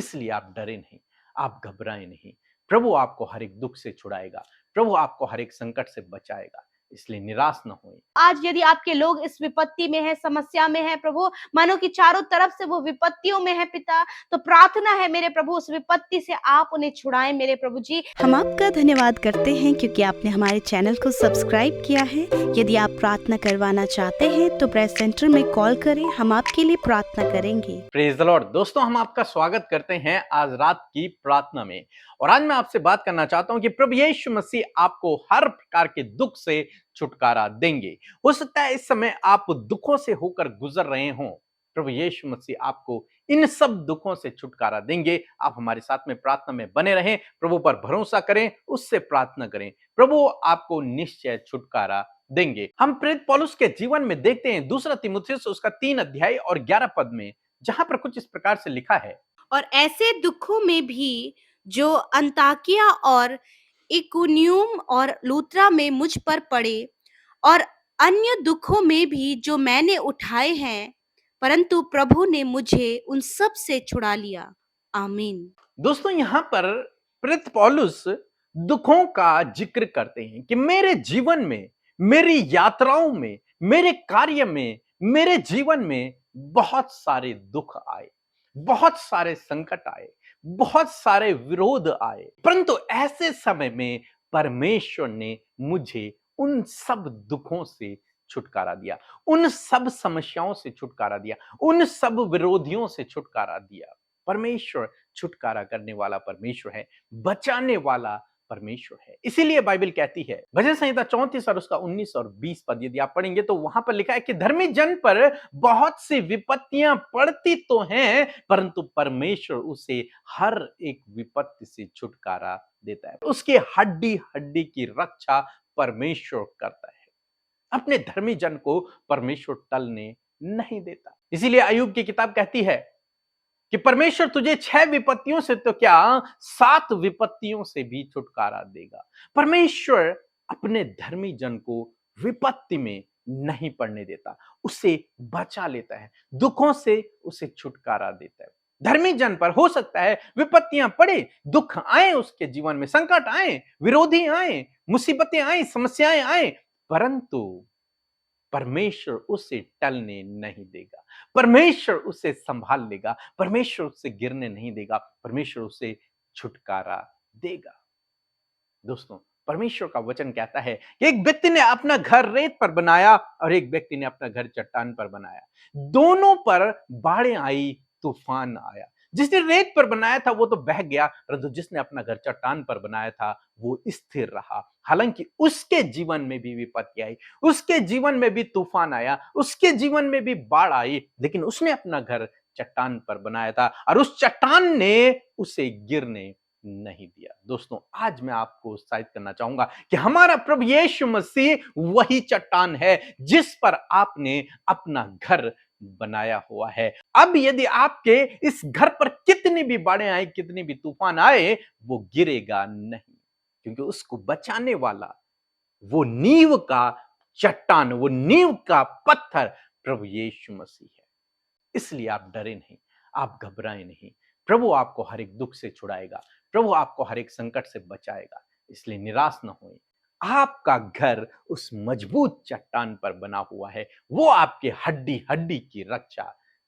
इसलिए आप डरे नहीं, आप घबराएं नहीं। प्रभु आपको हर एक दुख से छुड़ाएगा, प्रभु आपको हर एक संकट से बचाएगा, इसलिए निराश न होएं। आज यदि आपके लोग इस विपत्ति में है, समस्या में है प्रभु, मानो कि चारों तरफ से वो विपत्तियों में है पिता, तो प्रार्थना है मेरे प्रभु उस विपत्ति से आप उन्हें छुड़ाएं मेरे प्रभु जी। हम आपका धन्यवाद करते हैं क्योंकि आपने हमारे चैनल को सब्सक्राइब किया है। यदि आप प्रार्थना करवाना चाहते हैं तो प्रेस सेंटर में कॉल करें, हम आपके लिए प्रार्थना करेंगे। Praise the Lord. दोस्तों, हम आपका स्वागत करते हैं आज रात की प्रार्थना में। और आज मैं आपसे बात करना चाहता हूं कि प्रभु यीशु मसीह आपको हर प्रकार के दुख से छुटकारा देंगे। हो सकता है इस समय आप दुखों से होकर गुजर रहे हों, प्रभु यीशु मसीह आपको इन सब दुखों से छुटकारा देंगे। आप हमारे साथ में प्रार्थना में बने रहें, प्रभु पर भरोसा करें, उससे प्रार्थना करें, प्रभु आपको निश्चय छुटकारा देंगे। हम प्रेरित पौलुस के जीवन में देखते हैं 2 तीमुथियुस उसका 3 अध्याय और 11 पद में, जहां पर कुछ इस प्रकार से लिखा है। और ऐसे दुखों में भी जो अंताकिया और इकुनियुम और लूत्रा में मुझ पर पड़े, और अन्य दुखों में भी जो मैंने उठाए हैं, परंतु प्रभु ने मुझे उन सब से छुड़ा लिया। आमीन। दोस्तों, यहां पर प्रेरित पौलुस दुखों का जिक्र करते हैं कि मेरे जीवन में, मेरी यात्राओं में, मेरे कार्य में, मेरे जीवन में बहुत सारे दुख आए, बहुत सारे संकट आए, बहुत सारे विरोध आए, परंतु ऐसे समय में परमेश्वर ने मुझे उन सब दुखों से छुटकारा दिया, उन सब समस्याओं से छुटकारा दिया, उन सब विरोधियों से छुटकारा दिया। परमेश्वर छुटकारा करने वाला परमेश्वर है, बचाने वाला परमेश्वर है। इसीलिए बाइबल कहती है, भजन संहिता 34 और उसका 19 और 20 पद यदि आप पढ़ेंगे तो वहां पर लिखा है कि धर्मी जन पर बहुत सी विपत्तियां पड़ती तो हैं, परंतु परमेश्वर उसे हर एक विपत्ति से छुटकारा देता है। उसके हड्डी हड्डी की रक्षा परमेश्वर करता है। अपने धर्मी जन को परमेश्वर टलने नहीं देता। इसीलिए अय्यूब की किताब कहती है कि परमेश्वर तुझे 6 विपत्तियों से तो क्या 7 विपत्तियों से भी छुटकारा देगा। परमेश्वर अपने धर्मी जन को विपत्ति में नहीं पड़ने देता, उसे बचा लेता है, दुखों से उसे छुटकारा देता है। धर्मी जन पर हो सकता है विपत्तियां पड़े, दुख आए, उसके जीवन में संकट आए, विरोधी आए, मुसीबतें आए, समस्याएं आए, परंतु परमेश्वर उसे टलने नहीं देगा, परमेश्वर उसे संभाल लेगा, परमेश्वर उसे गिरने नहीं देगा, परमेश्वर उसे छुटकारा देगा। दोस्तों, परमेश्वर का वचन कहता है कि एक व्यक्ति ने अपना घर रेत पर बनाया और एक व्यक्ति ने अपना घर चट्टान पर बनाया। दोनों पर बाढ़ें आई, तूफान आया। जिसने रेत पर बनाया था वो तो बह गया, परंतु जिसने अपना घर चट्टान पर बनाया था वो स्थिर रहा। हालांकि उसके जीवन में भी विपत्ति आई, उसके जीवन में भी तूफान आया, उसके जीवन में भी बाढ़ आई, लेकिन उसने अपना घर चट्टान पर बनाया था और उस चट्टान ने उसे गिरने नहीं दिया। दोस्तों, आज मैं आपको उत्साहित करना चाहूंगा कि हमारा प्रभु यीशु मसीह वही चट्टान है जिस पर आपने अपना घर बनाया हुआ है। अब यदि आपके इस घर पर कितनी भी बाढ़ें आए, कितनी भी तूफान आए, वो गिरेगा नहीं, क्योंकि उसको बचाने वाला वो नींव का चट्टान, वो नींव का पत्थर प्रभु यीशु मसीह है। इसलिए आप डरे नहीं, आप घबराएं नहीं। प्रभु आपको हर एक दुख से छुड़ाएगा, प्रभु आपको हर एक संकट से बचाएगा, इसलिए निराश न होएं। आपका घर उस मजबूत चट्टान पर बना हुआ है, वो आपके हड्डी हड्डी की रक्षा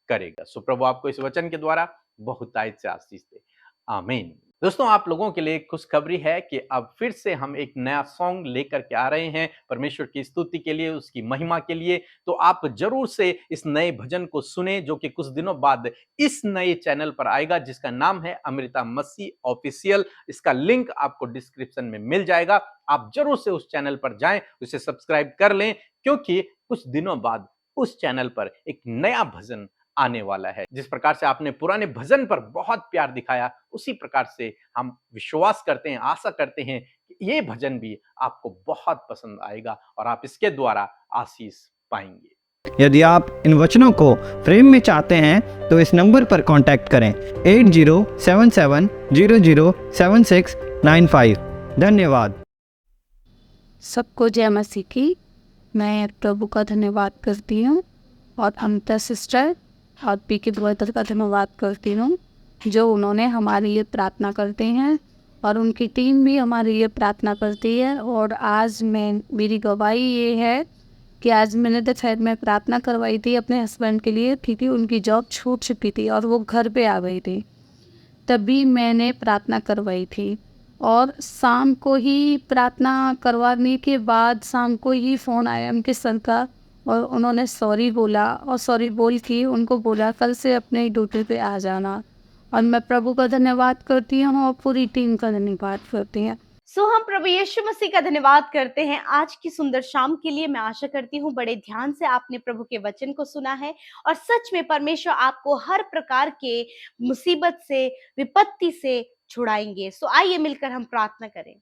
करेगा। सो प्रभु आपको इस वचन के द्वारा बहुतायत से आशीष दे। आमीन। दोस्तों, आप लोगों के लिए खुशखबरी है कि अब फिर से हम एक नया सॉन्ग लेकर के आ रहे हैं परमेश्वर की स्तुति के लिए, उसकी महिमा के लिए। तो आप जरूर से इस नए भजन को सुने जो कि कुछ दिनों बाद इस नए चैनल पर आएगा, जिसका नाम है अमृता मसीह ऑफिशियल। इसका लिंक आपको डिस्क्रिप्शन में मिल जाएगा। आप जरूर से उस चैनल पर जाएं, उसे सब्सक्राइब कर लें, क्योंकि कुछ दिनों बाद उस चैनल पर एक नया भजन आने वाला है। जिस प्रकार से आपने पुराने भजन पर बहुत प्यार दिखाया, उसी प्रकार से हम विश्वास करते हैं, आशा करते हैं कि ये भजन भी आपको बहुत पसंद आएगा और आप इसके द्वारा आशीष पाएंगे। यदि आप इन वचनों को फ्रेम में चाहते हैं तो इस नंबर पर कांटेक्ट करें 8077007695। धन्यवाद। सबको जय मसीह की। मैं प्रभु का धन्यवाद करती हूँ और अमृता सिस्टर और पी के द्वारा का धन्यवाद करती हूँ जो उन्होंने हमारे लिए प्रार्थना करते हैं और उनकी टीम भी हमारे लिए प्रार्थना करती है। और आज मेरी गवाही ये है कि आज मैंने दोपहर में प्रार्थना करवाई थी अपने हस्बैंड के लिए, क्योंकि उनकी जॉब छूट चुकी थी और वो घर पे आ गई थी। तभी मैंने प्रार्थना करवाई थी और शाम को ही प्रार्थना करवाने के बाद शाम को ही फ़ोन आया उनके सर का और उन्होंने सॉरी बोला और सॉरी बोल के उनको बोला कल से अपने ड्यूटी पे आ जाना। और मैं प्रभु का धन्यवाद करती हूँ और पूरी टीम का धन्यवाद करती हूँ। सो हम प्रभु यीशु मसीह का धन्यवाद करते हैं आज की सुंदर शाम के लिए। मैं आशा करती हूँ बड़े ध्यान से आपने प्रभु के वचन को सुना है और सच में परमेश्वर आपको हर प्रकार के मुसीबत से, विपत्ति से छुड़ाएंगे। सो आइए मिलकर हम प्रार्थना करें।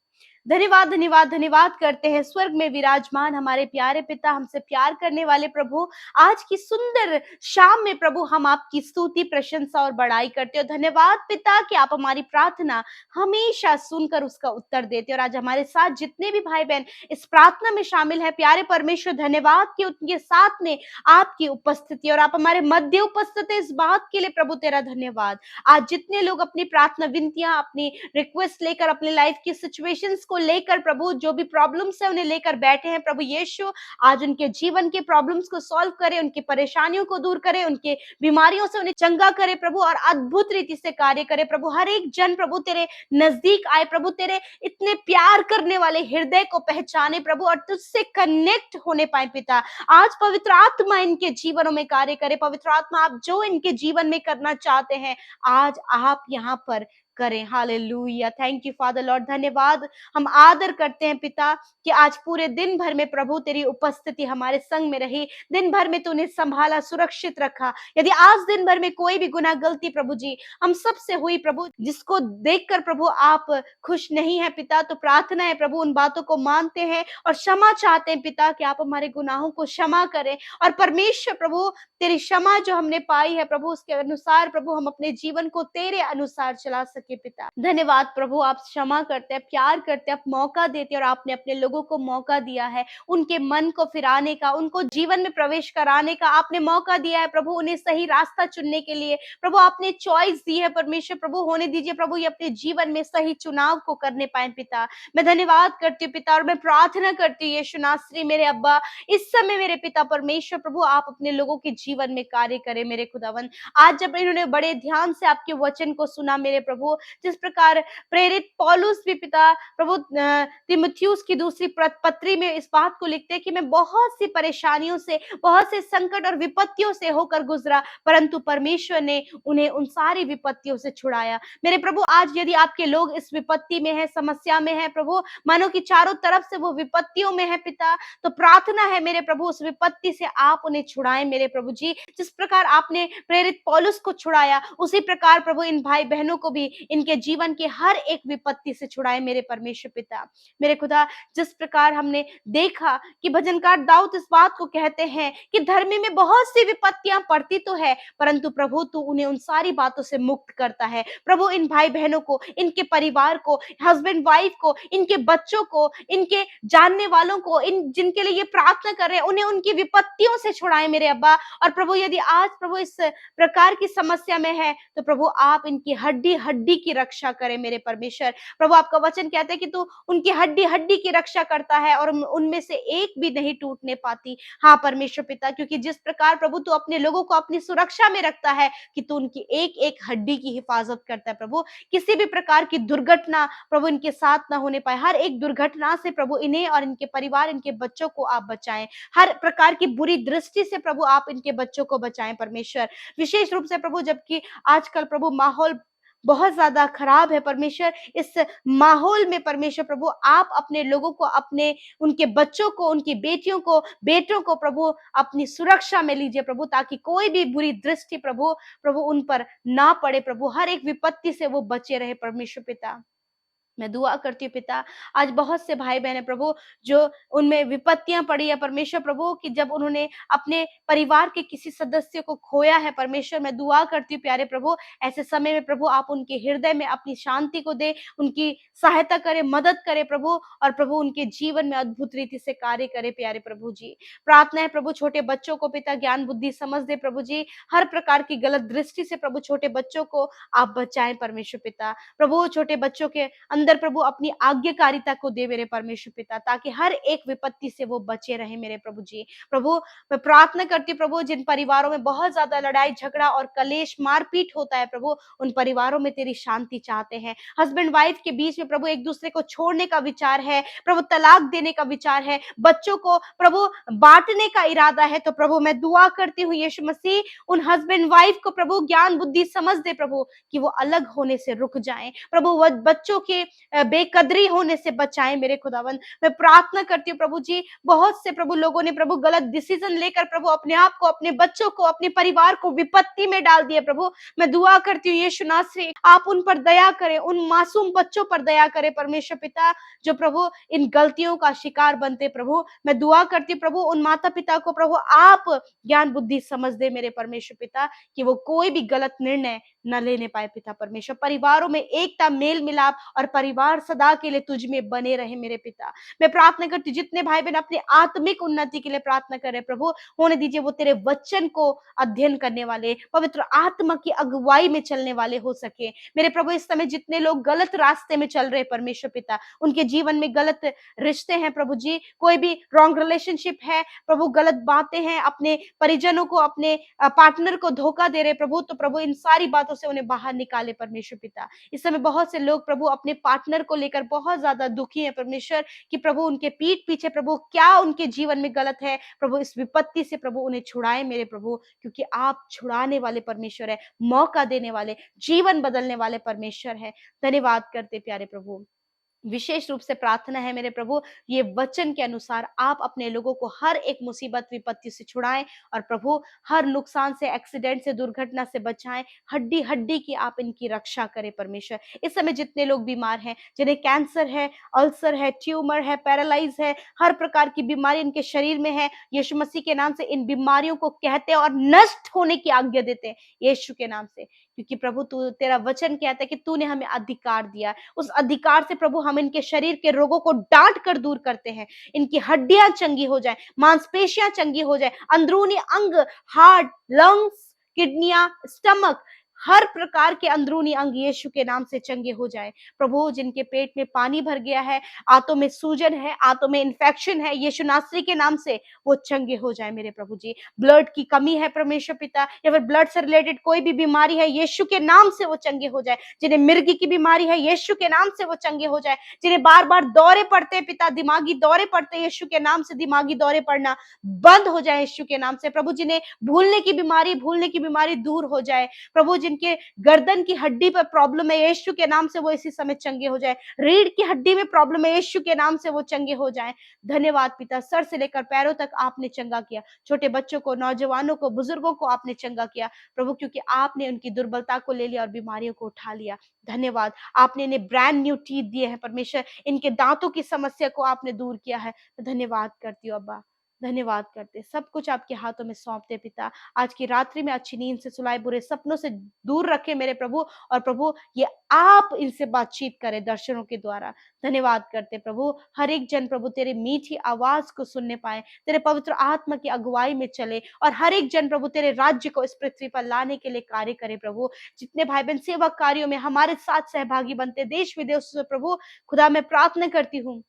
धन्यवाद धन्यवाद धन्यवाद करते हैं स्वर्ग में विराजमान हमारे प्यारे पिता, हमसे प्यार करने वाले प्रभु। आज की सुंदर शाम में प्रभु हम आपकी स्तुति, प्रशंसा और बड़ाई करते हो। धन्यवाद पिता कि आप हमारी प्रार्थना हमेशा सुनकर उसका उत्तर देते हो। और आज हमारे साथ जितने भी भाई बहन इस प्रार्थना में शामिल है, प्यारे परमेश्वर धन्यवाद कि उनके साथ में आपकी उपस्थिति और आप हमारे मध्य उपस्थित है, इस बात के लिए प्रभु तेरा धन्यवाद। आज जितने लोग अपनी प्रार्थना विनतियां, अपनी रिक्वेस्ट लेकर, अपने लाइफ की सिचुएशंस को लेकर प्रभु जो भी प्रॉब्लम्स है उन्हें लेकर बैठे हैं, प्रभु यीशु आज उनके जीवन के प्रॉब्लम्स को सॉल्व करे, उनकी परेशानियों को दूर करे, उनके बीमारियों से उन्हें चंगा करे प्रभु, और अद्भुत रीति से कार्य करे प्रभु। हर एक जन प्रभु तेरे नजदीक आए प्रभु, तेरे इतने प्यार करने वाले हृदय को पहचाने प्रभु और तुझसे कनेक्ट होने पाए पिता। आज पवित्र आत्मा इनके जीवनों में कार्य करे। पवित्र आत्मा आप जो इनके जीवन में करना चाहते हैं आज आप यहाँ पर करें। Hallelujah, thank you father Lord. धन्यवाद, हम आदर करते हैं पिता कि आज पूरे दिन भर में प्रभु तेरी उपस्थिति हमारे संग में रही। दिन भर में तूने संभाला, सुरक्षित रखा। यदि आज दिन भर में कोई भी गुनाह गलती प्रभु जी हम सब से हुई प्रभु, जिसको देखकर प्रभु आप खुश नहीं है पिता, तो प्रार्थना है प्रभु उन बातों को मानते हैं और क्षमा चाहते हैं पिता कि आप हमारे गुनाहों को क्षमा करें। और परमेश्वर प्रभु तेरी क्षमा जो हमने पाई है प्रभु, उसके अनुसार प्रभु हम अपने जीवन को तेरे अनुसार चला सके पिता। धन्यवाद प्रभु, आप क्षमा करते हैं, प्यार करते हैं, आप मौका देते हैं और आपने अपने लोगों को मौका दिया है उनके मन को फिराने का, उनको जीवन में प्रवेश कराने का आपने मौका दिया है प्रभु, उन्हें सही रास्ता चुनने के लिए प्रभु आपने चॉइस दी है। परमेश्वर प्रभु होने दीजिए प्रभु ये अपने जीवन में सही चुनाव को करने पाए पिता। मैं धन्यवाद करती हूँ पिता और मैं प्रार्थना करती हूँ यीशु नासरी मेरे अब्बा, इस समय मेरे पिता परमेश्वर प्रभु आप अपने लोगों के जीवन में कार्य करें मेरे खुदावन। आज जब इन्होंने बड़े ध्यान से आपके वचन को सुना मेरे प्रभु, जिस प्रकार प्रेरित पौलुस भी पिता प्रभु तीमुथियुस की दूसरी पत्री में इस बात को लिखते हैं कि मैं बहुत सी परेशानियों से, बहुत से संकट और विपत्तियों से होकर गुजरा, परंतु परमेश्वर ने उन्हें उन सारी विपत्तियों से छुड़ाया। मेरे प्रभु आज यदि आपके लोग इस विपत्ति में है, समस्या में है प्रभु, मानो कि चारों तरफ से वो विपत्तियों में है पिता, तो प्रार्थना है मेरे प्रभु उस विपत्ति से आप उन्हें छुड़ाएं मेरे प्रभु जी। जिस प्रकार आपने प्रेरित पौलुस को छुड़ाया उसी प्रकार प्रभु इन भाई बहनों को भी इनके जीवन के हर एक विपत्ति से छुड़ाए मेरे परमेश्वर पिता। मेरे खुदा जिस प्रकार हमने देखा कि भजनकार दाऊद इस बात को कहते हैं कि धर्मी में बहुत सी विपत्तियां पड़ती तो है, परंतु प्रभु तू उन्हें उन सारी बातों से मुक्त करता है। प्रभु इन भाई बहनों को, इनके परिवार को, हस्बैंड वाइफ को, इनके बच्चों को, इनके जानने वालों को, इन जिनके लिए ये प्रार्थना कर रहे हैं उन्हें उनकी विपत्तियों से छुड़ाए मेरे अब्बा। और प्रभु यदि आज प्रभु इस प्रकार की समस्या में है तो प्रभु आप इनकी हड्डी हड्डी की रक्षा करें मेरे परमेश्वर। प्रभु आपका वचन कहते हैं कि तू उनकी हड्डी हड्डी की रक्षा करता है और उनमें से एक भी नहीं टूटने पाती। हाँ परमेश्वर पिता, क्योंकि जिस प्रकार प्रभु तू अपने लोगों को अपनी सुरक्षा में रखता है कि तू उनकी एक एक हड्डी की हिफाजत करता है प्रभु, किसी भी प्रकार की दुर्घटना प्रभु इनके साथ ना होने पाए। हर एक दुर्घटना से प्रभु इन्हें और इनके परिवार, इनके बच्चों को आप बचाएं। हर प्रकार की बुरी दृष्टि से प्रभु आप इनके बच्चों को बचाएं परमेश्वर। विशेष रूप से प्रभु जबकि आजकल प्रभु माहौल बहुत ज्यादा खराब है परमेश्वर, इस माहौल में परमेश्वर प्रभु आप अपने लोगों को, अपने उनके बच्चों को, उनकी बेटियों को, बेटों को प्रभु अपनी सुरक्षा में लीजिए प्रभु, ताकि कोई भी बुरी दृष्टि प्रभु उन पर ना पड़े प्रभु, हर एक विपत्ति से वो बचे रहे परमेश्वर पिता। मैं दुआ करती हूँ पिता, आज बहुत से भाई बहन है प्रभु, जो उनमें विपत्तियां पड़ी है परमेश्वर प्रभु, कि जब उन्होंने अपने परिवार के किसी सदस्य को खोया है परमेश्वर, मैं दुआ करती हूँ प्यारे प्रभु, ऐसे समय में प्रभु आप उनके हृदय में अपनी शांति को दे, उनकी सहायता करे, मदद करे प्रभु, और प्रभु उनके जीवन में अद्भुत रीति से कार्य करे प्यारे प्रभु जी। प्रार्थना है प्रभु, छोटे बच्चों को पिता ज्ञान बुद्धि समझ दे प्रभु जी, हर प्रकार की गलत दृष्टि से प्रभु छोटे बच्चों को आप बचाएं परमेश्वर पिता। प्रभु छोटे बच्चों के अंदर प्रभु अपनी आज्ञाकारिता को दे मेरे परमेश्वर पिता, ताकि हर एक विपत्ति से वो बचे रहे मेरे प्रभु जी। प्रभु मैं प्रार्थना करती हूँ प्रभु, जिन परिवारों में बहुत ज्यादा लड़ाई झगड़ा और कलेश मारपीट होता है प्रभु, उन परिवारों में तेरी शांति चाहते हैं। हस्बैंड वाइफ के बीच में प्रभु एक दूसरे को छोड़ने का विचार है प्रभु, तलाक देने का विचार है, बच्चों को प्रभु बांटने का इरादा है, तो प्रभु मैं दुआ करती हूँ यीशु मसीह, उन हस्बैंड वाइफ को प्रभु ज्ञान बुद्धि समझ दे प्रभु, कि वो अलग होने से रुक जाएं प्रभु, वो बच्चों के बेकदरी होने से बचाएं मेरे खुदावन। मैं प्रार्थना करती हूँ प्रभु जी, बहुत से प्रभु लोगों ने प्रभु गलत डिसीजन लेकर प्रभु अपने आप को, अपने बच्चों को, अपने परिवार को विपत्ति में डाल दिए प्रभु। मैं दुआ करती हूँ यीशु नासरी, आप उन पर दया करें, उन मासूम बच्चों पर दया करें परमेश्वर पिता, जो प्रभु इन गलतियों का शिकार बनते प्रभु। मैं दुआ करती हूँ प्रभु, उन माता पिता को प्रभु आप ज्ञान बुद्धि समझ दे मेरे परमेश्वर पिता, कि वो कोई भी गलत निर्णय न लेने पाए पिता परमेश्वर। परिवारों में एकता, मेल मिलाप और परिवार सदा के लिए तुझ में बने रहे मेरे पिता। मैं प्रार्थना करती हूँ, जितने भाई बहन अपनी आत्मिक उन्नति के लिए प्रार्थना कर रहे प्रभु, होने दीजिए वो तेरे वचन को अध्ययन करने वाले, पवित्र आत्मा की अगुवाई में चलने वाले हो सके मेरे प्रभु। इस समय जितने लोग गलत रास्ते में चल रहे परमेश्वर पिता, उनके जीवन में गलत रिश्ते हैं प्रभु जी, कोई भी रॉन्ग रिलेशनशिप है प्रभु, गलत बातें हैं, अपने परिजनों को, अपने पार्टनर को धोखा दे रहे प्रभु, तो प्रभु इन सारी बातों से उन्हें बाहर निकाले परमेश्वर पिता। इस समय बहुत से लोग प्रभु अपने पार्टनर को लेकर बहुत ज्यादा दुखी है परमेश्वर, कि प्रभु उनके पीठ पीछे प्रभु क्या उनके जीवन में गलत है प्रभु, इस विपत्ति से प्रभु उन्हें छुड़ाए मेरे प्रभु, क्योंकि आप छुड़ाने वाले परमेश्वर है, मौका देने वाले, जीवन बदलने वाले परमेश्वर है। धन्यवाद करते प्यारे प्रभु। विशेष रूप से प्रार्थना है मेरे प्रभु, ये वचन के अनुसार आप अपने लोगों को हर एक मुसीबत विपत्ति से छुड़ाएं, और प्रभु हर नुकसान से, एक्सीडेंट से, दुर्घटना से बचाएं, हड्डी हड्डी की आप इनकी रक्षा करें परमेश्वर। इस समय जितने लोग बीमार हैं, जिन्हें कैंसर है, अल्सर है, ट्यूमर है, पैरालाइज है, हर प्रकार की बीमारी इनके शरीर में है, यीशु मसीह के नाम से इन बीमारियों को कहते हैं और नष्ट होने की आज्ञा देते हैं यीशु के नाम से, क्योंकि प्रभु तू, तेरा वचन कहता है कि तूने हमें अधिकार दिया, उस अधिकार से प्रभु हम इनके शरीर के रोगों को डांट कर दूर करते हैं, इनकी हड्डियां चंगी हो जाए, मांसपेशियां चंगी हो जाए, अंदरूनी अंग, हार्ट, लंग्स, किडनियां, स्टमक, हर प्रकार के अंदरूनी अंग यीशु के नाम से चंगे हो जाए प्रभु। जिनके पेट में पानी भर गया है, आंतों में सूजन है, आंतों में इन्फेक्शन है, यीशु नासरी के नाम से वो चंगे हो जाए मेरे प्रभु जी। ब्लड की कमी है परमेश्वर पिता, या फिर ब्लड से रिलेटेड कोई भी बीमारी है, यीशु के नाम से वो चंगे हो जाए। जिन्हें मिर्गी की बीमारी है, यीशु के नाम से वो चंगे हो जाए। जिन्हें बार बार दौरे पड़ते हैं पिता, दिमागी दौरे पड़ते हैं, यीशु के नाम से दिमागी दौरे पड़ना बंद हो जाए यीशु के नाम से प्रभु। जिन्हें भूलने की बीमारी दूर हो जाए प्रभु। जिनके गर्दन की हड्डी पर प्रॉब्लम है, यीशु के नाम से वो इसी समय चंगे हो जाए। रीढ़ की हड्डी में प्रॉब्लम है, यीशु के नाम से वो चंगे हो जाए। धन्यवाद पिता, सर से लेकर पैरों तक आपने चंगा किया, छोटे बच्चों को, नौजवानों को, बुजुर्गों को आपने चंगा किया प्रभु, क्योंकि आपने उनकी दुर्बलता को ले लिया और बीमारियों को उठा लिया। धन्यवाद, आपने इन्हें ब्रांड न्यू टीथ दिए हैं परमेश्वर, इनके दांतों की समस्या को आपने दूर किया है। धन्यवाद करती हूँ अब्बा, धन्यवाद करते, सब कुछ आपके हाथों में सौंपते पिता। आज की रात्रि में अच्छी नींद से सुलाए, बुरे सपनों से दूर रखे मेरे प्रभु, और प्रभु ये आप इनसे बातचीत करें दर्शनों के द्वारा। धन्यवाद करते प्रभु, हर एक जन प्रभु तेरे मीठी आवाज को सुनने पाए, तेरे पवित्र आत्मा की अगुवाई में चले, और हर एक जन प्रभु तेरे राज्य को इस पृथ्वी पर लाने के लिए कार्य करे प्रभु। जितने भाई बहन सेवा कार्यों में हमारे साथ सहभागी बनते देश विदेश से प्रभु, खुदा मैं प्रार्थना करती हूँ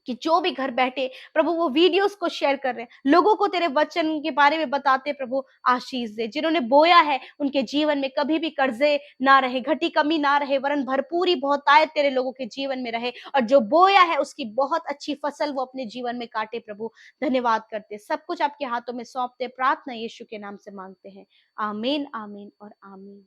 कि जो भी घर बैठे प्रभु वो वीडियोस को शेयर कर रहे हैं, लोगों को तेरे वचन के बारे में बताते प्रभु, आशीष दे। जिन्होंने बोया है उनके जीवन में कभी भी कर्जे ना रहे, घटी कमी ना रहे, वरन भरपूरी बहुतायत तेरे लोगों के जीवन में रहे, और जो बोया है उसकी बहुत अच्छी फसल वो अपने जीवन में काटे प्रभु। धन्यवाद करते, सब कुछ आपके हाथों में सौंपते, प्रार्थना यीशु के नाम से मांगते हैं, आमीन, आमीन और आमीन।